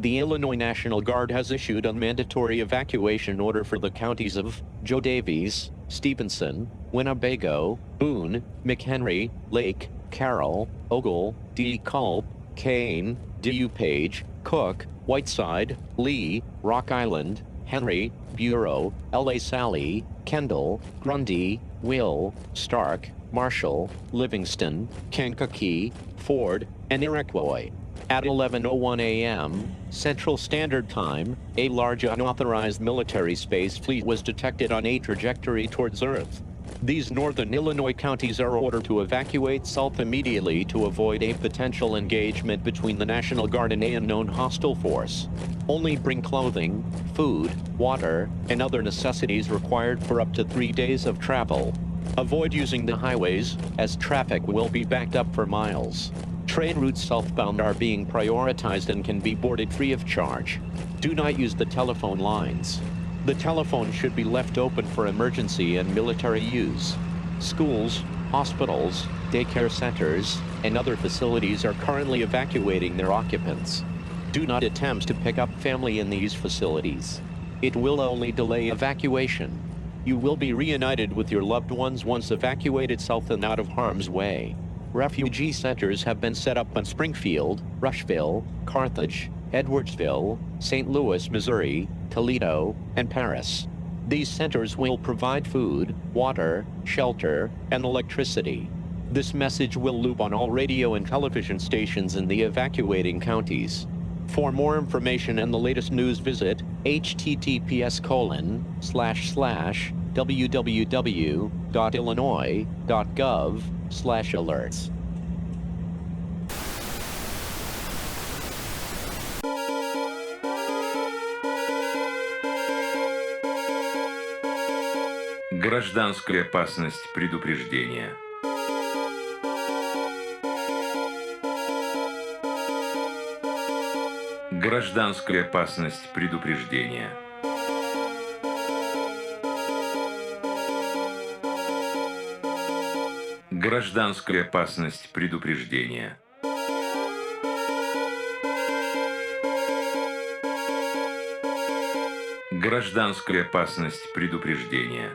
The Illinois National Guard has issued a mandatory evacuation order for the counties of Joe Daviess, Stevenson, Winnebago, Boone, McHenry, Lake, Carroll, Ogle, DeKalb, Kane, DuPage, Cook, Whiteside, Lee, Rock Island, Henry, Bureau, LA Salle, Kendall, Grundy, Will, Stark, Marshall, Livingston, Kankakee, Ford, and Iroquois. At 11:01 a.m. Central Standard Time, a large unauthorized military space fleet was detected on a trajectory towards Earth. These northern Illinois counties are ordered to evacuate south immediately to avoid a potential engagement between the National Guard and an unknown hostile force. Only bring clothing, food, water, and other necessities required for up to 3 days of travel. Avoid using the highways, as traffic will be backed up for miles. Train routes southbound are being prioritized and can be boarded free of charge. Do not use the telephone lines. The telephone should be left open for emergency and military use. Schools, hospitals, daycare centers, and other facilities are currently evacuating their occupants. Do not attempt to pick up family in these facilities. It will only delay evacuation. You will be reunited with your loved ones once evacuated south and out of harm's way. Refugee centers have been set up in Springfield, Rushville, Carthage, Edwardsville, St. Louis, Missouri, Toledo, and Paris. These centers will provide food, water, shelter, and electricity. This message will loop on all radio and television stations in the evacuating counties. For more information and the latest news, visit https://www.illinois.gov/alerts. Гражданская опасность предупреждения. Гражданская опасность предупреждения. Гражданская опасность предупреждения. Гражданская опасность предупреждения.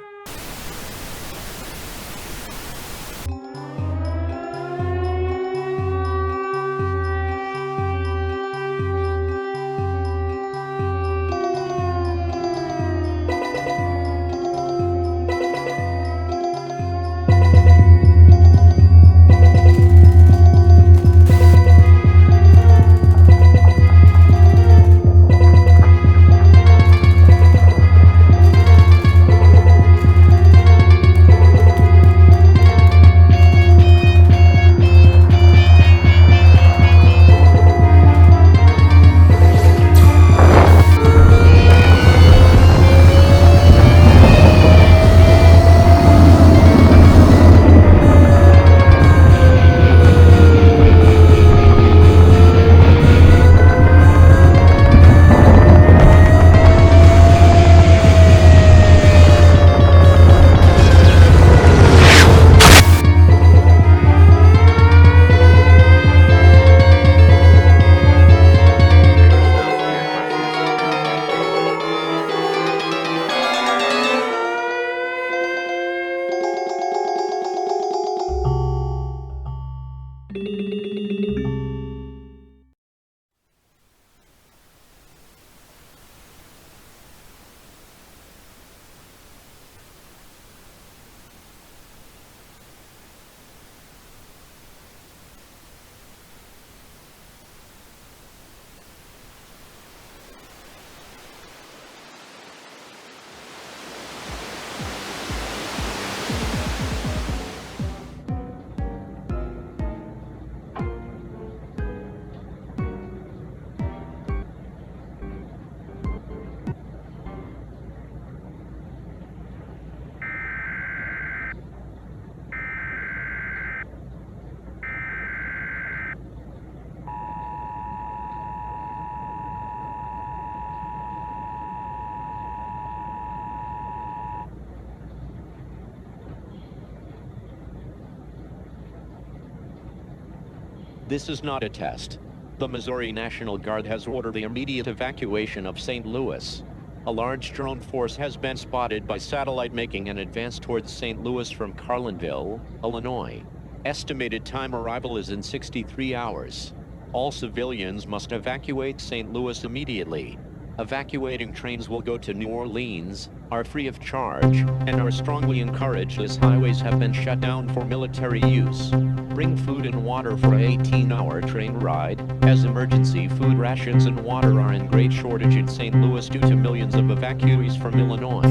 This is not a test. The Missouri National Guard has ordered the immediate evacuation of St. Louis. A large drone force has been spotted by satellite making an advance towards St. Louis from Carlinville, Illinois. Estimated time arrival is in 63 hours. All civilians must evacuate St. Louis immediately. Evacuating trains will go to New Orleans, are free of charge, and are strongly encouraged as highways have been shut down for military use. Bring food and water for an 18-hour train ride, as emergency food rations and water are in great shortage in St. Louis due to millions of evacuees from Illinois.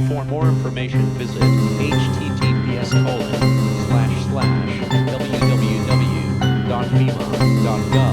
For more information visit https://www.fema.gov